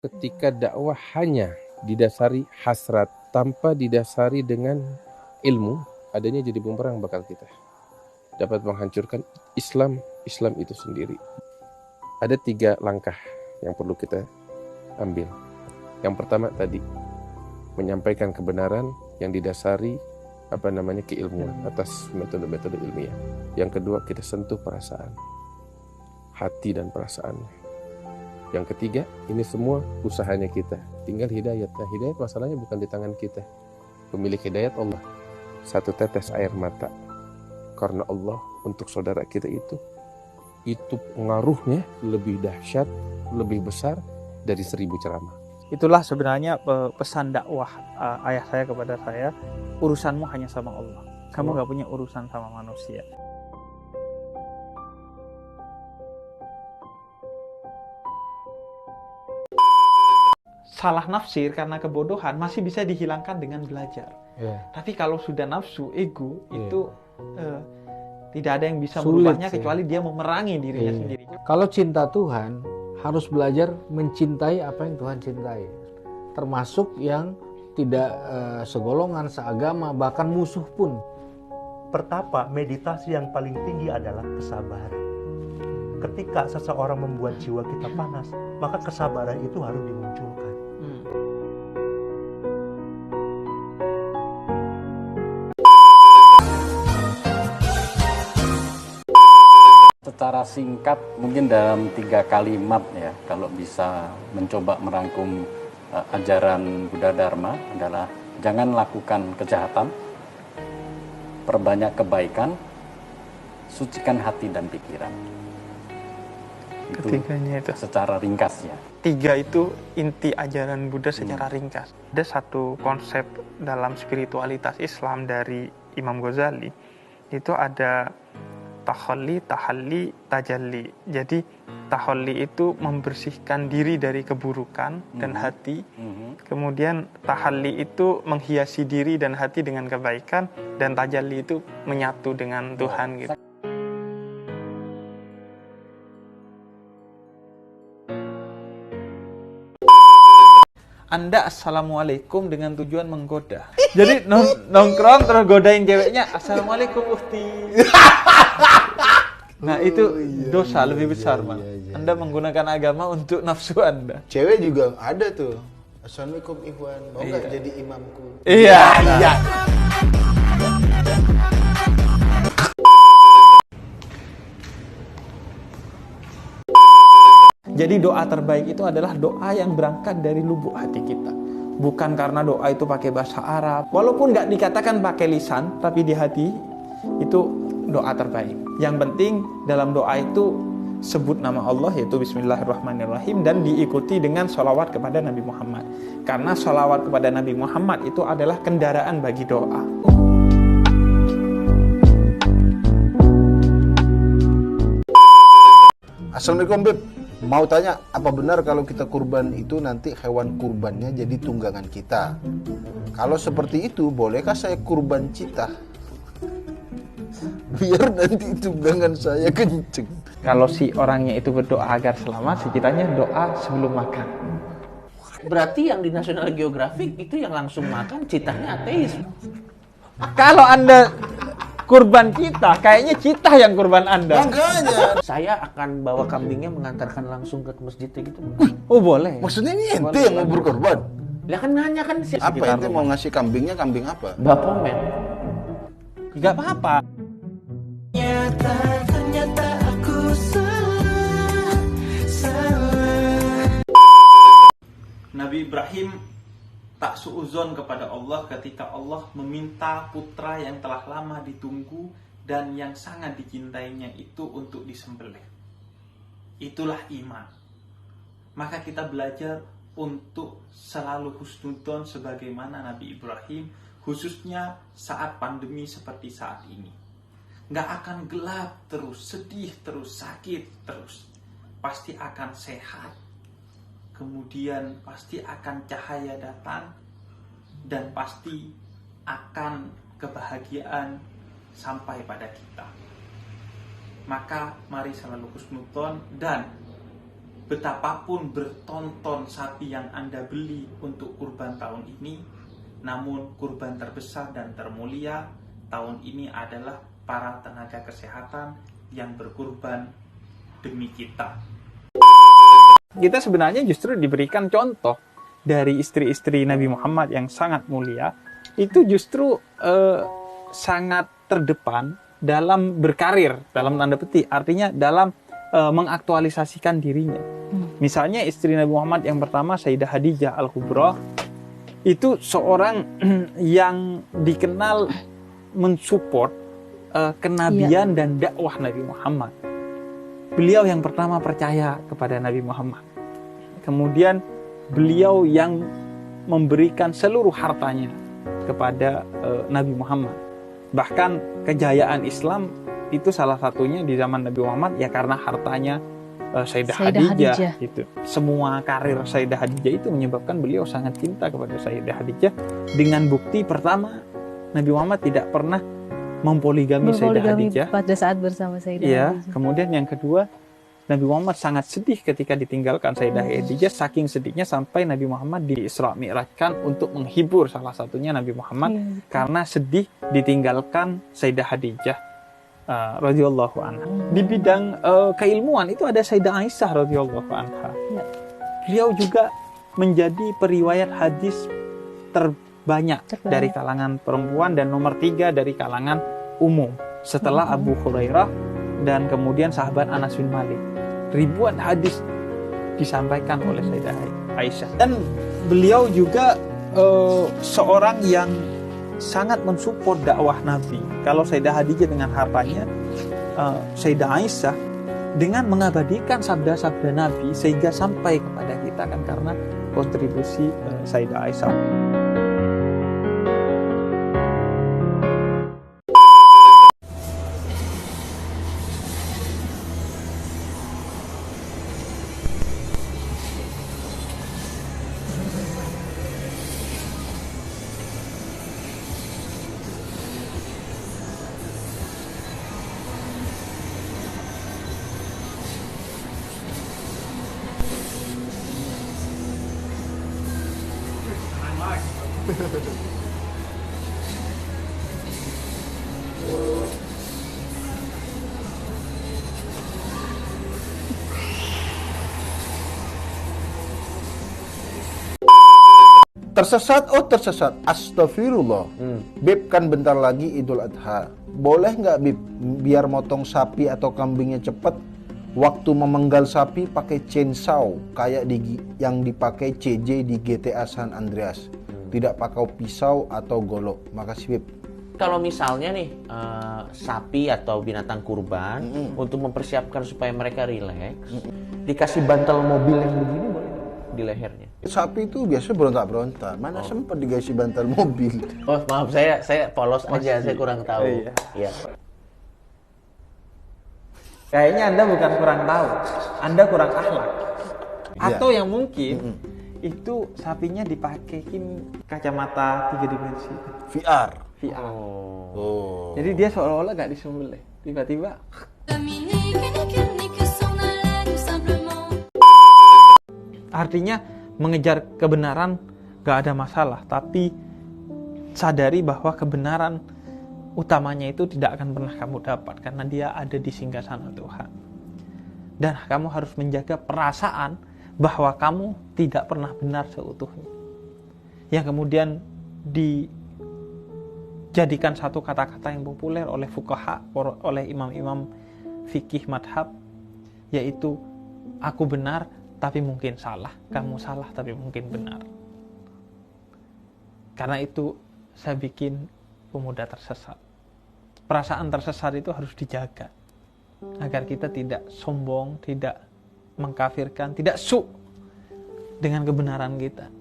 Ketika dakwah hanya didasari hasrat tanpa didasari dengan ilmu, adanya jadi bumerang bakal kita. Dapat menghancurkan Islam itu sendiri. Ada 3 langkah yang perlu kita ambil. Yang pertama tadi, menyampaikan kebenaran yang didasari keilmuan atas metode-metode ilmiah. Yang kedua, kita sentuh perasaan, hati dan perasaannya. Yang ketiga, ini semua usahanya kita. Tinggal hidayat. Nah, hidayat masalahnya bukan di tangan kita. Pemilik hidayat Allah. 1 tetes air mata karena Allah untuk saudara kita itu pengaruhnya lebih dahsyat, lebih besar dari 1000 ceramah. Itulah sebenarnya pesan dakwah ayah saya kepada saya. Urusanmu hanya sama Allah. Kamu gak punya urusan sama manusia. Salah nafsir karena kebodohan masih bisa dihilangkan dengan belajar. Tapi kalau sudah nafsu, ego, itu tidak ada yang bisa merubahnya kecuali dia memerangi dirinya sendiri. Kalau cinta Tuhan, harus belajar mencintai apa yang Tuhan cintai. Termasuk yang tidak segolongan, seagama, bahkan musuh pun. Pertama, meditasi yang paling tinggi adalah kesabaran. Ketika seseorang membuat jiwa kita panas, maka kesabaran itu harus dimunculkan. Secara singkat, mungkin dalam 3 kalimat ya, kalau bisa mencoba merangkum ajaran Buddha Dharma adalah jangan lakukan kejahatan, perbanyak kebaikan, sucikan hati dan pikiran. Ketiganya itu secara ringkas ya. 3 itu inti ajaran Buddha secara ringkas. Ada satu konsep dalam spiritualitas Islam dari Imam Ghazali, itu ada tahalli, tahalli, tajalli. Jadi tahalli itu membersihkan diri dari keburukan dan hati. Kemudian tahalli itu menghiasi diri dan hati dengan kebaikan, dan tajalli itu menyatu dengan Tuhan gitu. Anda assalamualaikum dengan tujuan menggoda. Jadi nongkrong terus godain ceweknya, assalamualaikum Ukti. Nah itu dosa lebih besar, Bang. Anda menggunakan agama untuk nafsu Anda. Cewek juga ada tuh. Assalamualaikum Ikhwan, mau nggak jadi imamku? Iya. Jadi doa terbaik itu adalah doa yang berangkat dari lubuk hati kita. Bukan karena doa itu pakai bahasa Arab. Walaupun nggak dikatakan pakai lisan, tapi di hati itu doa terbaik. Yang penting dalam doa itu sebut nama Allah, yaitu Bismillahirrahmanirrahim, dan diikuti dengan sholawat kepada Nabi Muhammad. Karena sholawat kepada Nabi Muhammad itu adalah kendaraan bagi doa. Assalamualaikum Beb, mau tanya, apa benar kalau kita kurban itu nanti hewan kurbannya jadi tunggangan kita? Kalau seperti itu, bolehkah saya kurban cita? Biar nanti tunggangan saya kenceng. Kalau si orangnya itu berdoa agar selamat, sekitarnya doa sebelum makan. Berarti yang di National Geographic itu yang langsung makan citanya ateis. Kalau Anda kurban cita, kayaknya cita yang kurban Anda. Makanya. Saya akan bawa kambingnya mengantarkan langsung ke masjid gitu. Oh boleh. Maksudnya ini ente yang mau berkorban? Lah kan nanya kan si Apa ente mau ngasih kambingnya, kambing apa? Bapomen. Gak apa-apa. Ternyata aku salah. Nabi Ibrahim tak suuzon kepada Allah ketika Allah meminta putra yang telah lama ditunggu dan yang sangat dicintainya itu untuk disembelih. Itulah iman. Maka kita belajar untuk selalu husnudzon sebagaimana Nabi Ibrahim, khususnya saat pandemi seperti saat ini. Nggak akan gelap terus, sedih terus, sakit terus. Pasti akan sehat. Kemudian pasti akan cahaya datang. Dan pasti akan kebahagiaan sampai pada kita. Maka mari selalu husnudzon dan betapapun bertonton sapi yang Anda beli untuk kurban tahun ini, namun kurban terbesar dan termulia tahun ini adalah para tenaga kesehatan yang berkurban demi kita. Kita sebenarnya justru diberikan contoh dari istri-istri Nabi Muhammad yang sangat mulia, itu justru sangat terdepan dalam berkarir, dalam tanda petik, artinya dalam mengaktualisasikan dirinya. Misalnya istri Nabi Muhammad yang pertama, Sayyidah Khadijah Al-Kubra, itu seorang yang dikenal mensupport kenabian dan dakwah Nabi Muhammad. Beliau yang pertama percaya kepada Nabi Muhammad. Kemudian beliau yang memberikan seluruh hartanya kepada Nabi Muhammad. Bahkan kejayaan Islam itu salah satunya di zaman Nabi Muhammad ya karena hartanya Sayyidah Khadijah. Gitu. Semua karir Sayyidah Khadijah itu menyebabkan beliau sangat cinta kepada Sayyidah Khadijah, dengan bukti pertama Nabi Muhammad tidak pernah mempoligami Sayyidah Khadijah pada saat bersama Sayyidah Khadijah. Kemudian yang kedua, Nabi Muhammad sangat sedih ketika ditinggalkan Sayyidah Khadijah, saking sedihnya sampai Nabi Muhammad di Isra Mi'rajkan untuk menghibur salah satunya Nabi Muhammad karena sedih ditinggalkan Sayyidah Khadijah radhiyallahu anha. Di bidang keilmuan itu ada Sayyidah Aisyah radhiyallahu anha. Beliau juga menjadi periwayat hadis terbanyak dari kalangan perempuan dan nomor 3 dari kalangan umum setelah Abu Hurairah dan kemudian sahabat Anas bin Malik. Ribuan hadis disampaikan oleh Sayyidah Aisyah, dan beliau juga seorang yang sangat mensupport dakwah Nabi. Kalau Sayyidah Khadijah dengan hartanya, Sayyidah Aisyah dengan mengabadikan sabda-sabda Nabi sehingga sampai kepada kita kan karena kontribusi Sayyidah Aisyah. Tersesat, astagfirullah. Bib, kan bentar lagi Idul Adha. Boleh nggak Bib, biar motong sapi atau kambingnya cepet, waktu memenggal sapi pakai chainsaw kayak yang dipakai CJ di GTA San Andreas, tidak pakai pisau atau golok. Makasih Bib. Kalau misalnya nih sapi atau binatang kurban untuk mempersiapkan supaya mereka rileks, dikasih bantal mobil yang begini boleh di lehernya. Sapi itu biasanya berontak-berontak, mana sempat dikasih bantal mobil. Oh maaf, saya polos aja, saya kurang tahu. Iya. Kayaknya Anda bukan kurang tahu, Anda kurang akhlak. Atau yang mungkin itu sapinya dipakein kacamata 3 dimensi. VR. Oh. Jadi dia seolah-olah gak disembelih, tiba-tiba. Artinya mengejar kebenaran gak ada masalah, tapi sadari bahwa kebenaran utamanya itu tidak akan pernah kamu dapat karena dia ada di singgasana Tuhan. Dan kamu harus menjaga perasaan bahwa kamu tidak pernah benar seutuhnya, yang kemudian dijadikan satu kata-kata yang populer oleh fuqaha, oleh imam-imam fikih madhab, yaitu aku benar tapi mungkin salah, kamu salah tapi mungkin benar. Karena itu saya bikin pemuda tersesat. Perasaan tersesat itu harus dijaga agar kita tidak sombong, tidak mengkafirkan, tidak dengan kebenaran kita.